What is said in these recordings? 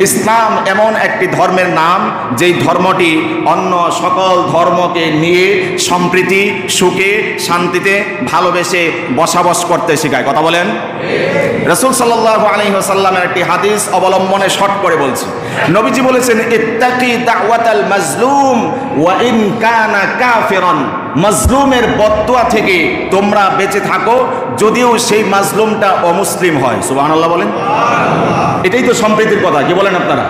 ইসলাম এমন একটি ধর্মের নাম যেই ধর্মটি অন্য সকল ধর্মকে নিয়ে সম্প্রীতি, সুখে, শান্তিতে, ভালোবেসে বসবাস করতে শেখায়। কথা বলেন। রাসূল সাল্লাল্লাহু আলাইহি ওয়াসাল্লামের একটি হাদিস অবলম্বনে শর্ট করে বলছি। নবীজি বলেছেন, ইত্তাকি দাওয়াতাল মাজলুম ওয়া ইন কানা কাফিরান। মাজলুমের বদদুয়া থেকে তোমরা বেঁচে থাকো, যদিও সেই মাজলুমটা অমুসলিম হয়। সুবহানাল্লাহ বলেন। এটাই তো সম্প্রীতির কথা, কি বলেন আপনারা?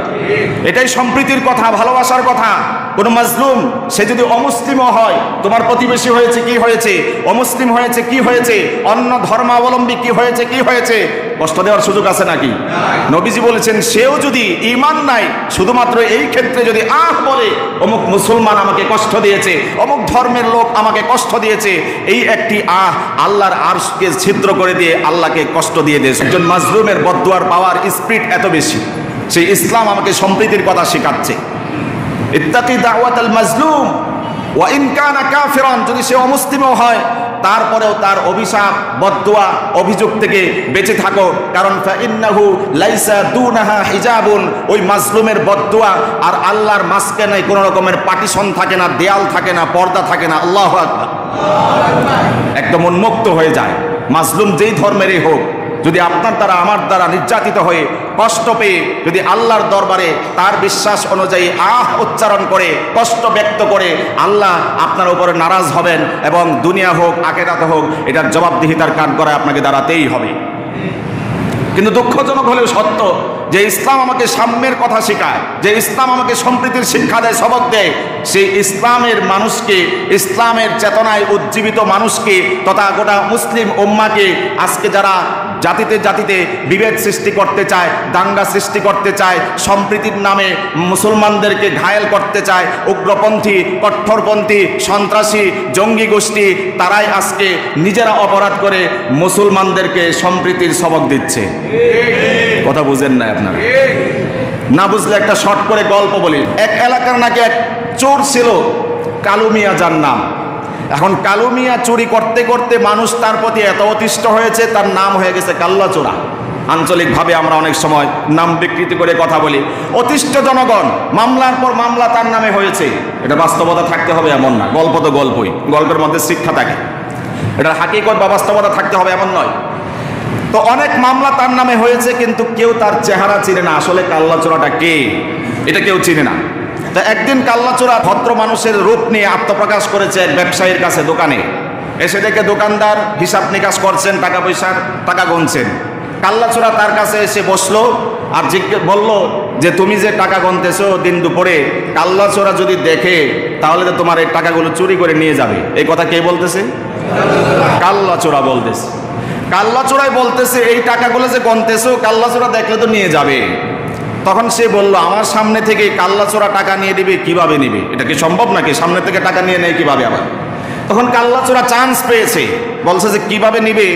এটাই সম্প্রীতির কথা, ভালোবাসার কথা। কোন মাজলুম সে যদি অমুসলিমও হয়, তোমার প্রতিবেশী হয়েছে কি হয়েছে, অমুসলিম হয়েছে কি হয়েছে, অন্য ধর্মাবলম্বী কি হয়েছে কি হয়েছে, কষ্ট দেওয়ার সুযোগ আছে নাকি? নবীজি বলেছেন, সেও যদি ঈমান নাই, শুধুমাত্র এই ক্ষেত্রে যদি বলে অমুক মুসলমান আমাকে কষ্ট দিয়েছে, অমুক ধর্মের লোক আমাকে কষ্ট দিয়েছে, এই একটি আল্লাহর আরশকে ছিদ্র করে দিয়ে আল্লাহকে কষ্ট দিয়ে দিয়েছে। একজন মাজলুমের বদদুয়ার পাওয়ার স্পিড এত বেশি, সেই ইসলাম আমাকে সম্প্রীতির কথা শেখাচ্ছে। ইত্তাকি দাওয়াতাল মাজলুম ওয়া ইন কানা কাফিরান। যদি সে অমুসলিমও হয়, তারপরেও তার অভিশাপ, বদদুয়া, অভিযোগ থেকে বেঁচে থাকো, কারণ ফাইন্নাহু লাইসা দুনাহা হিজাবুন। ওই মাজলুমের বদদুয়া আর আল্লাহর মাঝখানে কোনো রকমের পার্টিশন থাকে না, দেয়াল থাকে না, পর্দা থাকে না। আল্লাহু আকবার। একদম উন্মুক্ত হয়ে যায়। মাজলুম যেই ধর্মেরই হোক, যদি আপনার দ্বারা আমার দ্বারা নির্যাতিত হয়ে কষ্ট পেয়ে যদি আল্লাহর দরবারে তার বিশ্বাস অনুযায়ী উচ্চারণ করে, কষ্ট ব্যক্ত করে, আল্লাহ আপনার উপরে নারাজ হবেন এবং দুনিয়া হোক আখিরাত হোক এটার জবাবদিহিতার কাঠগড়ায় আপনাকে দাঁড়াতেই হবে। কিন্তু দুঃখজনক হলেও সত্য যে ইসলাম আমাকে সাম্যের কথা শেখায়, যে ইসলাম আমাকে সম্প্রীতির শিক্ষা দেয়, সবক দেয়, সেই ইসলামের মানুষকে, ইসলামের চেতনায় উজ্জীবিত মানুষকে তথা গোটা মুসলিম উম্মাকে আজকে যারা জাতিতে জাতিতে বিভেদ সৃষ্টি করতে চায়, দাঙ্গা সৃষ্টি করতে চায়, সম্প্রীতির নামে মুসলমানদেরকে ঘায়েল করতে চায়, উগ্রপন্থী, কট্টরপন্থী, সন্ত্রাসী, জঙ্গি গোষ্ঠী, তারাই আজকে নিজেরা অপরাধ করে মুসলমানদেরকে সম্প্রীতির সবক দিচ্ছে। কথা বুঝেন না আপনারা? না বুঝলে একটা শর্ট করে গল্প বলি। এক এলাকার নাকি এক চোর ছিল, কালু মিয়া যার নাম। এখন কালু মিয়া চুরি করতে করতে মানুষ তার প্রতি এত অতিষ্ঠ হয়েছে, তার নাম হয়ে গেছে কাল্লা চোরা। আঞ্চলিকভাবে আমরা অনেক সময় নাম বিকৃতি করে কথা বলি। অতিষ্ঠ জনগণ, মামলার পর মামলা তার নামে হয়েছে। এটা বাস্তবতা থাকতে হবে এমন না, গল্প তো গল্পই, গল্পের মধ্যে শিক্ষা থাকে। এটা হাকিকত বা বাস্তবতা থাকতে হবে এমন নয়। তো অনেক মামলা তার নামে হয়েছে, কিন্তু কেউ তার চেহারা চিনে না, আসলে কাল্লা চোরাটা কে এটা কেউ চিনে না। তা একদিন কাল্লাচোরা ভদ্র মানুষের রূপ নিয়ে আত্মপ্রকাশ করেছে এক ব্যবসায়ীর কাছে দোকানে। এসে দেখে দোকানদার হিসাব নিকাশ করছেন, টাকা পয়সার টাকা গুনছেন। কাল্লাচোরা তার কাছে এসে বসলো আর বলল যে তুমি যে টাকা গুনতেছো দিন দুপুরে, কাল্লাচোরা যদি দেখে তাহলে তো তোমার এই টাকাগুলো চুরি করে নিয়ে যাবে। এই কথা কে বলতেছে? কাল্লাচোরা বলতেছে। কাল্লাচোরাই বলতেছে এই টাকাগুলো যে গুনতেছো কাল্লাচোরা দেখলে তো নিয়ে যাবে। তখন সে বলল, আমার সামনে থেকে কাল্লাচোরা টাকা নিয়ে দিবে, কিভাবে নিবে? এটা কি সম্ভব নাকি? সামনে থেকে টাকা নিয়ে নেয় কিভাবে আবার? তখন কাল্লাচোরা চান্স পেয়েছে, বলছে যে কিভাবে নিবে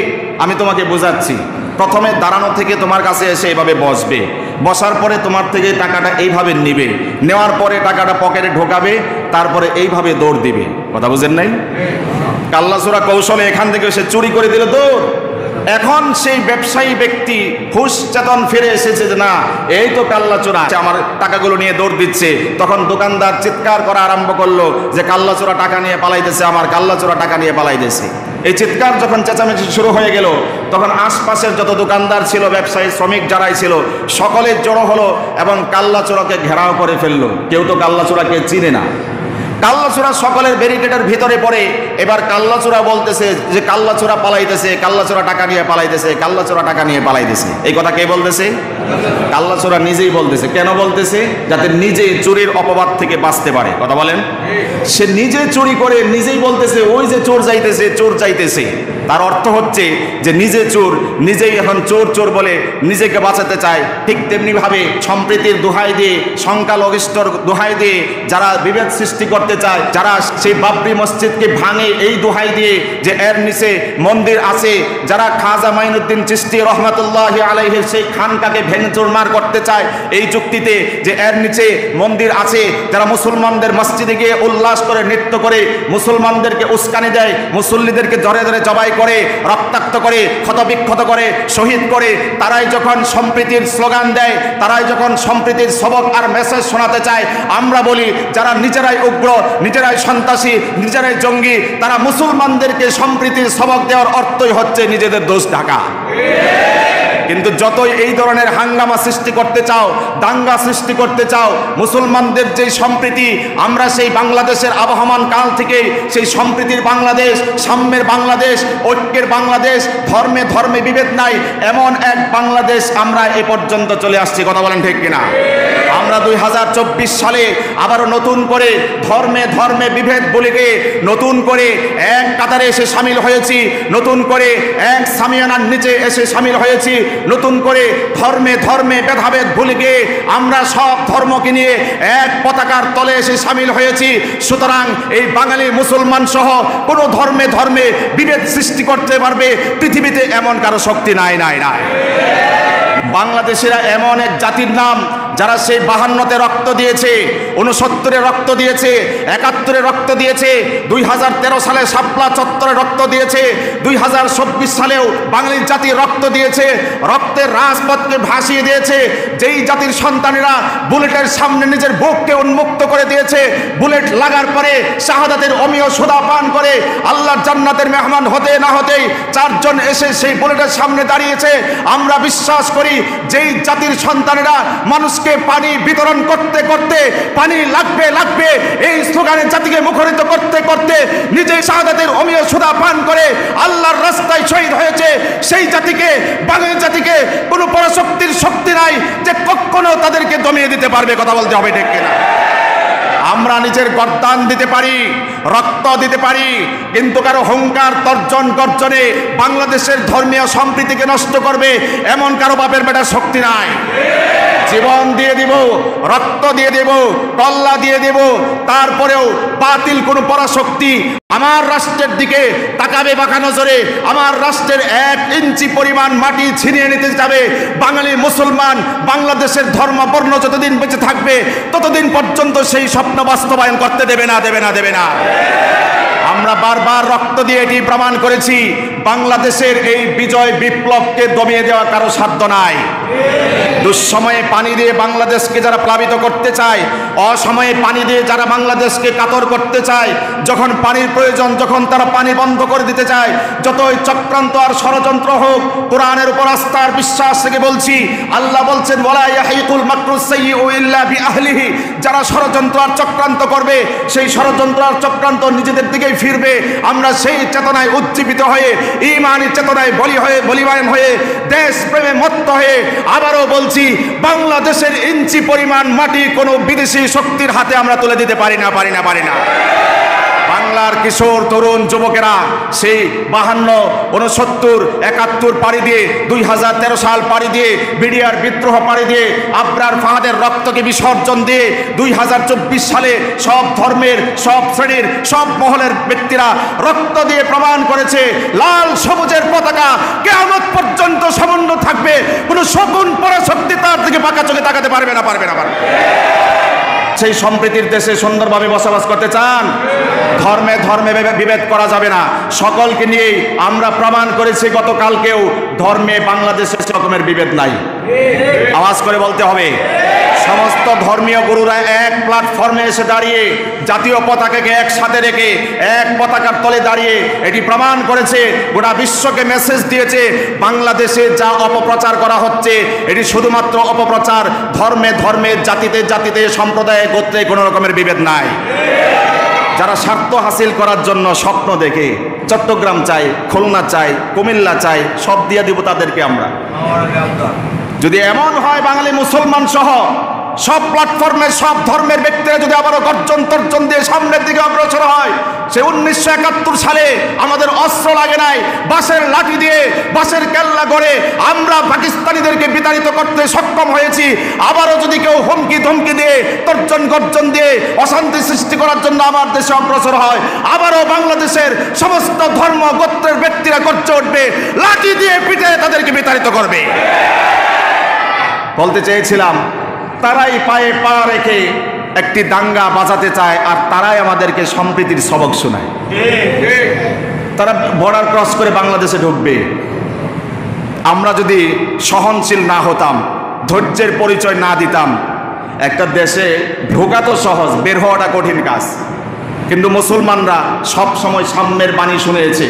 আমি তোমাকে বোঝাচ্ছি। প্রথমে দাঁড়ানো থেকে তোমার কাছে এসে এভাবে বসবে, বসার পরে তোমার থেকে টাকাটা এইভাবে নিবে, নেওয়ার পরে টাকাটা পকেটে ঢোকাবে, তারপরে এইভাবে দৌড় দিবে। কথা বুঝেন নাই? কাল্লাচোরা কৌশলে এখান থেকে সে চুরি করে দিল দৌড়। এখন সেই ব্যবসায়ী ব্যক্তি হুশ চেতন ফিরে এসেছে যে না, এই তো কাল্লাচোরা আমার টাকাগুলো নিয়ে দৌড় দিচ্ছে। তখন দোকানদার চিৎকার করা আরম্ভ করলো যে কাল্লাচোরা টাকা নিয়ে পালাইতেছে, আমার কাল্লাচোরা টাকা নিয়ে পালাইতেছে। এই চিৎকার যখন চেঁচামেচি শুরু হয়ে গেল, তখন আশপাশের যত দোকানদার ছিল, ব্যবসায়ী, শ্রমিক যারাই ছিল, সকলে জড়ো হলো এবং কাল্লাচোরাকে ঘেরাও করে ফেললো। কেউ তো কাল্লাচোরাকে চিনে না। কাল্লাচোরা সকলের ব্যারিকেডের ভিতরে পড়ে। এবার কাল্লাচোরা বলতেছে যে কাল্লাচোরা পালাইতেছে, কাল্লাচোরা টাকা নিয়ে পালাইতেছে, কাল্লাচোরা টাকা নিয়ে পালাইতেছে। এই কথা কে বলতেছে? কাল্লাচোরা নিজেই বলতেছে। কেন বলতেছে? যাতে নিজে চুরির অপবাদ থেকে বাঁচতে পারে। কথা বলেন। সে নিজে চুরি করে নিজেই বলতেছে ওই যে চোর যাইতেছে, চোর যাইতেছে। তার অর্থ হচ্ছে যে নিজে চোর, নিজেই এখন চোর চোর বলে নিজেকে বাঁচাতে চায়। ঠিক তেমনি ভাবে সম্প্রীতির দোহাই দিয়ে, সংখ্যালঘিষ্ঠর দোহাই দিয়ে যারা বিভেদ সৃষ্টি করতে চায়, যারা সেই বাবরি মসজিদকে ভাঙে এই দোহাই দিয়ে যে এর নিচে মন্দির আছে, যারা খাজা মাইনুদ্দিন চিশতি রহমাতুল্লাহি আলাইহি সেই খানকাকে ভেঙে চুরমার করতে চায় এই যুক্তিতে যে এর নিচে মন্দির আছে, যারা মুসলমানদের মসজিদে গিয়ে উল্লাস করে নৃত্য করে মুসলমানদেরকে উস্কানি দেয়, মুসল্লিদেরকে ধরে ধরে জবাই করে, রক্তাক্ত করে, ক্ষতবিক্ষত করে, শহীদ করে, তারাই যখন সম্প্রীতির স্লোগান দেয়, তারাই যখন সম্প্রীতির সবক আর মেসেজ শোনাতে চায়, আমরা বলি যারা নিজেরাই উগ্র, নিজেরাই সন্ত্রাসী, নিজেরাই জঙ্গি, তারা মুসলমানদেরকে সম্প্রীতির সবক দেওয়ার অর্থই হচ্ছে নিজেদের দোষ ঢাকা। কিন্তু যতই এই ধরনের হাঙ্গামা সৃষ্টি করতে চাও, দাঙ্গা সৃষ্টি করতে চাও, মুসলমানদের যে সম্প্রীতি, আমরা সেই বাংলাদেশের আবহমান কাল থেকে সেই সম্প্রীতির বাংলাদেশ, সাম্যের বাংলাদেশ, ঐক্যের বাংলাদেশ, ধর্মে ধর্মে বিভেদ নাই এমন এক বাংলাদেশ আমরা এ পর্যন্ত চলে আসছি। কথা বলেন ঠিক কিনা? আমরা 2024 সালে আবারও নতুন করে ধর্মে ধর্মে বিভেদ বলে গিয়ে নতুন করে এক কাতারে এসে সামিল হয়েছি, নতুন করে এক সামিয়ানার নিচে এসে সামিল হয়েছি, নতুন করে ধর্মে ধর্মে ভেদাভেদ ভুলে গিয়ে আমরা সব ধর্মকে নিয়ে এক পতাকার তলে এসে সামিল হয়েছি। সুতরাং এই বাঙালি মুসলমান সহ কোনো ধর্মে ধর্মে বিভেদ সৃষ্টি করতে পারবে পৃথিবীতে এমন কারো শক্তি নাই নাই নাই। বাংলাদেশিরা এমন এক জাতির নাম যারা সেই 52-তে রক্ত দিয়েছে, 69-এ রক্ত দিয়েছে, 71-এ রক্ত দিয়েছে, 2013 সালে শাপলা চত্বরে রক্ত দিয়েছে, 2024 সালেও বাঙালি জাতি রক্ত দিয়েছে, রক্তের রাজপথকে ভাসিয়ে দিয়েছে। যেই জাতির সন্তানেরা বুলেটের সামনে নিজের বুককে উন্মুক্ত করে দিয়েছে, বুলেট লাগার পরে শাহাদাতের অমীয় সুধা পান করে আল্লাহর জান্নাতের মেহমান হতে না হতেই 4 জন এসে সেই বুলেটের সামনে দাঁড়িয়েছে। আমরা বিশ্বাস করি যেই জাতির সন্তানেরা মানুষকে পানি বিতরণ করতে করতে পানি লাগবে লাগবে এই স্লোগানে জাতিকে মুখরিত করতে করতে নিজে শাহাদাতের অমীয় সুধা পান করে আল্লাহর রাস্তায় শহীদ হয়েছে, সেই জাতিকে, বাঙালি জাতিকে কোনো পরাশক্তির শক্তি নাই যে কখনো তাদেরকে দমিয়ে দিতে পারবে। কথা বলতে হবে ঠিক কিনা? আমরা নিজের গর্দান দিতে পারি, রক্ত দিতে পারি, কিন্তু কারো হুঙ্কার তর্জন গর্জনে বাংলাদেশের ধর্মীয় সম্প্রীতিকে নষ্ট করবে এমন কারো বাপের বেটার শক্তি নাই। জীবন দিয়ে দিব, রক্ত দিয়ে দেব, কল্লা দিয়ে দেব, তারপরেও বাতিল কোনো পরাশক্তি আমার রাষ্ট্রের দিকে তাকাবে বাঁকা নজরে, আমার রাষ্ট্রের 1 ইঞ্চি পরিমাণ মাটি ছিনিয়ে নিতে যাবে। বাঙালি মুসলমান বাংলাদেশের ধর্ম বর্ণ যতদিন বেঁচে থাকবে ততদিন পর্যন্ত সেই স্বপ্ন বাস্তবায়ন করতে দেবে না, দেবে না, দেবে না। আমরা বারবার রক্ত দিয়ে এটি প্রমাণ করেছি, বাংলাদেশের এই বিজয় বিপ্লবকে দমিয়ে দেওয়া কারো সাধ্য নাই। দুঃসময়ে পানি দিয়ে বাংলাদেশকে যারা প্লাবিত করতে চায়, অসময়ে পানি দিয়ে যারা বাংলাদেশকে কাতর করতে চায়, যখন পানির প্রয়োজন যখন তারা পানি বন্ধ করে দিতে চায়, যতই চক্রান্ত আর ষড়যন্ত্র হোক, কোরআনের উপর আস্থার বিশ্বাস থেকে বলছি, আল্লাহ বলছেন ওয়ালা ইয়াহিকুল মাকরুস সাইয়্যু ইল্লা বিআহলিহি, যারা ষড়যন্ত্র আর চক্রান্ত করবে সেই ষড়যন্ত্র আর চক্রান্ত নিজেদের দিকেই ফিরবে। আমরা সেই চেতনায় উজ্জীবিত হয়ে, ঈমানি চেতনায় বলিবান হয়ে, দেশ প্রেমে মত্ত হয়ে আবারও বলছি, বাংলাদেশের ইঞ্চি পরিমাণ মাটি কোনো বিদেশি শক্তির হাতে আমরা তুলে দিতে পারি না, পারি না, পারি না। বাংলার কিশোর তরুণ যুবকেরা সেই 52, 69, 71 পাড়ি দিয়ে, 2013 সাল পাড়ি দিয়ে, বিডিআর বিদ্রোহ পাড়ি দিয়ে, আবরার ফাহাদের রক্তকে বিসর্জন দিয়ে 2024 সালে সব ধর্মের, সব শ্রেণীর, সব মহলের ব্যক্তিরা রক্ত দিয়ে প্রমাণ করেছে লাল সবুজের পতাকা কিয়ামত পর্যন্ত সমুন্ন থাকবে। কোনো শকুন পরাশক্তি তার দিকে বাঁকা চোখে তাকাতে পারবে না, পারবে না, পারবে। সেই সম্প্রীতির দেশে সুন্দরভাবে বসবাস করতে চান, ধর্মে ধর্মে বিভেদ করা যাবে না। সকলকে নিয়েই আমরা প্রমাণ করেছি গতকালকেও ধর্মে বাংলাদেশে রকমের বিভেদ নাই। আওয়াজ করে বলতে হবে, সমস্ত ধর্মীয় গুরুরা এক প্ল্যাটফর্মে এসে দাঁড়িয়ে জাতীয় পতাকাকে একসাথে রেখে এক পতাকার তলে দাঁড়িয়ে এটি প্রমাণ করেছে, গোটা বিশ্বকে মেসেজ দিয়েছে বাংলাদেশে যা অপপ্রচার করা হচ্ছে এটি শুধুমাত্র অপপ্রচার, ধর্মে ধর্মে, জাতিতে জাতিতে, সম্প্রদায়ে গোত্রে কোনো রকমের বিভেদ নাই। যারা স্বার্থ হাসিল করার জন্য স্বপ্ন দেখে চট্টগ্রাম চাই, খুলনা চাই, কুমিল্লা চাই, সব দিয়ে দিব তাদেরকে আমরা। যদি এমন হয় বাঙালি মুসলমান সহ সব প্ল্যাটফর্মের সব ধর্মের ব্যক্তিরা যদি আবারও গর্জন তর্জন দিয়ে সামনের দিকে অগ্রসর হয়, সে 1971 সালে আমাদের অস্ত্র লাগে নাই, বাঁশের লাঠি দিয়ে, বাঁশের কেল্লা গড়ে আমরা পাকিস্তানিদেরকে বিতাড়িত করতে সক্ষম হয়েছি। আবারও যদি কেউ হুমকি ধমকি দিয়ে, তর্জন গর্জন দিয়ে অশান্তি সৃষ্টি করার জন্য আমার দেশে অগ্রসর হয়, আবারও বাংলাদেশের সমস্ত ধর্ম গোত্রের ব্যক্তিরা গর্জে উঠবে, লাঠি দিয়ে পিঠে তাদেরকে বিতাড়িত করবে। বলতে চেয়েছিলাম, তারাই পায়ে পা রেখে একটি দাঙ্গা বাজাতে চায়, আর তারাই আমাদেরকে সম্প্রীতির সবক শোনায়। তারা বর্ডার ক্রস করে বাংলাদেশে ঢুকবে। আমরা যদি সহনশীল না হতাম, ধৈর্যের পরিচয় না দিতাম, একটা দেশে ঢোকা তো সহজ, বের হওয়াটা কঠিন কাজ। কিন্তু মুসলমানরা সব সময় সাম্যের বাণী শুনেছে,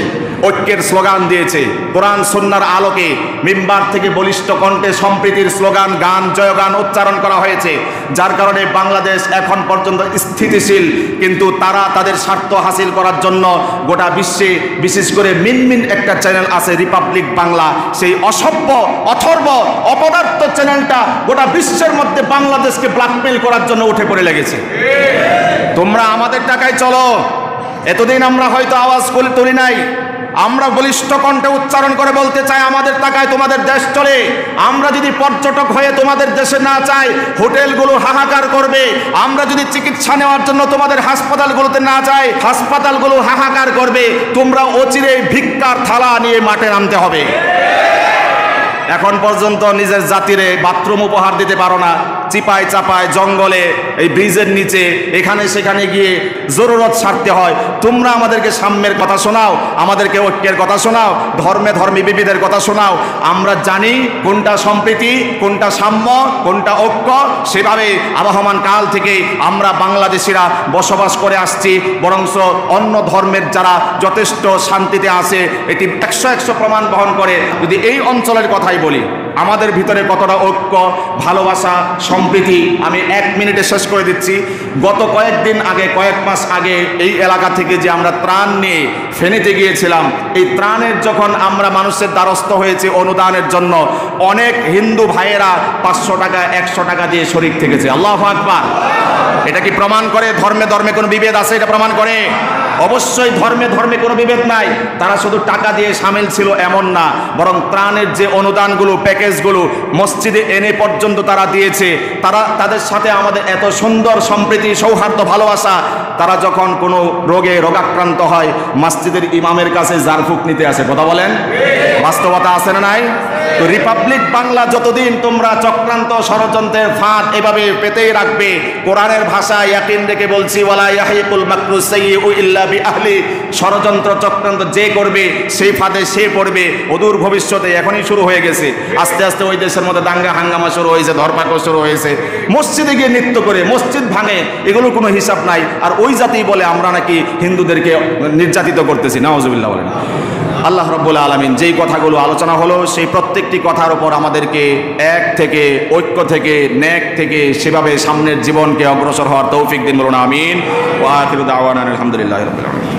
ঐক্যের স্লোগান দিয়েছে। কোরআন সুন্নাহর আলোকে মিম্বার থেকে বলিষ্ঠ কণ্ঠে সম্প্রীতির স্লোগান, গান, জয়গান উচ্চারণ করা হয়েছে, যার কারণে বাংলাদেশ এখন পর্যন্ত স্থিতিশীল। কিন্তু তারা তাদের স্বার্থ হাসিল করার জন্য গোটা বিশ্বে, বিশেষ করে মিনমিন একটা চ্যানেল আছে রিপাবলিক বাংলা, সেই অসভ্য, অথর্ব, অপদার্থ চ্যানেলটা গোটা বিশ্বের মধ্যে বাংলাদেশকে ব্ল্যাকমেল করার জন্য উঠে পড়ে লেগেছে। তোমরা আমাদের টাকায় চলো। এতদিন আমরা হয়তো আওয়াজ তুলি নাই, আমরা বলিষ্ঠ কণ্ঠে উচ্চারণ করে বলতে চাই, আমাদের টাকায় তোমাদের দেশ চলে। আমরা যদি পর্যটক হয়ে তোমাদের দেশে না চাই, হোটেলগুলো হাহাকার করবে। আমরা যদি চিকিৎসা নেওয়ার জন্য তোমাদের হাসপাতালগুলোতে না যাই, হাসপাতালগুলো হাহাকার করবে। তোমরা অচিরেই ভিক্ষার থালা নিয়ে মাঠে নামতে হবে। এখন পর্যন্ত নিজের জাতিরে বাথরুম উপহার দিতে পারো না, চিপায় চাপায় জঙ্গলে, এই ব্রিজের নিচে, এখানে সেখানে গিয়ে জরুরত সারতে হয়। তোমরা আমাদেরকে সাম্যের কথা শোনাও, আমাদেরকে ঐক্যের কথা শোনাও, ধর্মে ধর্মী বিবিধের কথা শোনাও। আমরা জানি কোনটা সম্প্রীতি, কোনটা সাম্য, কোনটা ঐক্য। সেভাবে আবহমান কাল থেকে আমরা বাংলাদেশিরা বসবাস করে আসছি। বরঞ্চ অন্য ধর্মের যারা যথেষ্ট শান্তিতে আছে, এটি 100 প্রমাণ বহন করে। যদি এই অঞ্চলের কথাই বলি, আমাদের ভিতরে কতটা ঐক্য, ভালোবাসা, সম্প্রীতি, আমি 1 মিনিটে শেষ করে দিচ্ছি। গত কয়েকদিন আগে, কয়েক মাস আগে এই এলাকা থেকে যে আমরা ত্রাণ নিয়ে ফেনীতে গিয়েছিলাম, এই ত্রাণের যখন আমরা মানুষের দ্বারস্থ হয়েছে অনুদানের জন্য, অনেক হিন্দু ভাইয়েরা 500 টাকা 100 টাকা দিয়ে শরীক থেকেছে। আল্লাহু আকবার। এটা কি প্রমাণ করে ধর্মে ধর্মে কোনো বিভেদ আছে? এটা প্রমাণ করে? অবশ্যই ধর্মে ধর্মে কোনো বিভেদ নাই। তারা শুধু টাকা দিয়ে সামিল ছিল এমন না, বরং ত্রাণের যে অনুদানগুলো, প্যাকেজগুলো মসজিদে এনে পর্যন্ত তারা দিয়েছে। তাদের সাথে আমাদের এত সুন্দর সম্প্রীতি, সৌহার্দ্য, ভালোবাসা। তারা যখন কোনো রোগে রোগাক্রান্ত হয়, মসজিদের ইমামের কাছে জারফুক নিতে আসে। কথা বলেন, বাস্তবতা আছে না নাই? তো রিপাবলিক বাংলা যতদিন তোমরা চক্রান্ত, ষড়যন্ত্রের ফাঁদ এভাবে পেতেই রাখবে, কোরআনের ভাষায় ইয়াকিন রেখে বলছি, ওয়ালা ইয়াহিকুল মাকরু সাইয়্যু ইল্লা বিআহলি। ষড়যন্ত্র চক্রান্ত যে করবে সেই ফাঁদে সে পড়বে। অদূর ভবিষ্যতে, এখনই শুরু হয়ে গেছে, আস্তে আস্তে ওই দেশের মধ্যে দাঙ্গা হাঙ্গামা শুরু হয়েছে, ধরপাকড় শুরু হয়েছে। মসজিদে গিয়ে নৃত্য করে মসজিদ ভাঙে, এগুলো কোনো হিসাব নাই। আর ওই জাতি বলে আমরা নাকি হিন্দুদেরকে নির্যাতিত করতেছি। নাউজুবিল্লাহ বলেন। আল্লাহ রাব্বুল আলামিন যেই কথাগুলো আলোচনা হলো, সেই প্রত্যেকটি কথার উপর আমাদেরকে এক থেকে, ঐক্য থেকে, ন্যাক থেকে সেভাবে সামনের জীবনকে অগ্রসর হওয়ার তৌফিক দিন, বলুন আমিন। ওয়া আখিরু দাওয়ানা আলহামদুলিল্লাহি রাব্বিল আলামিন।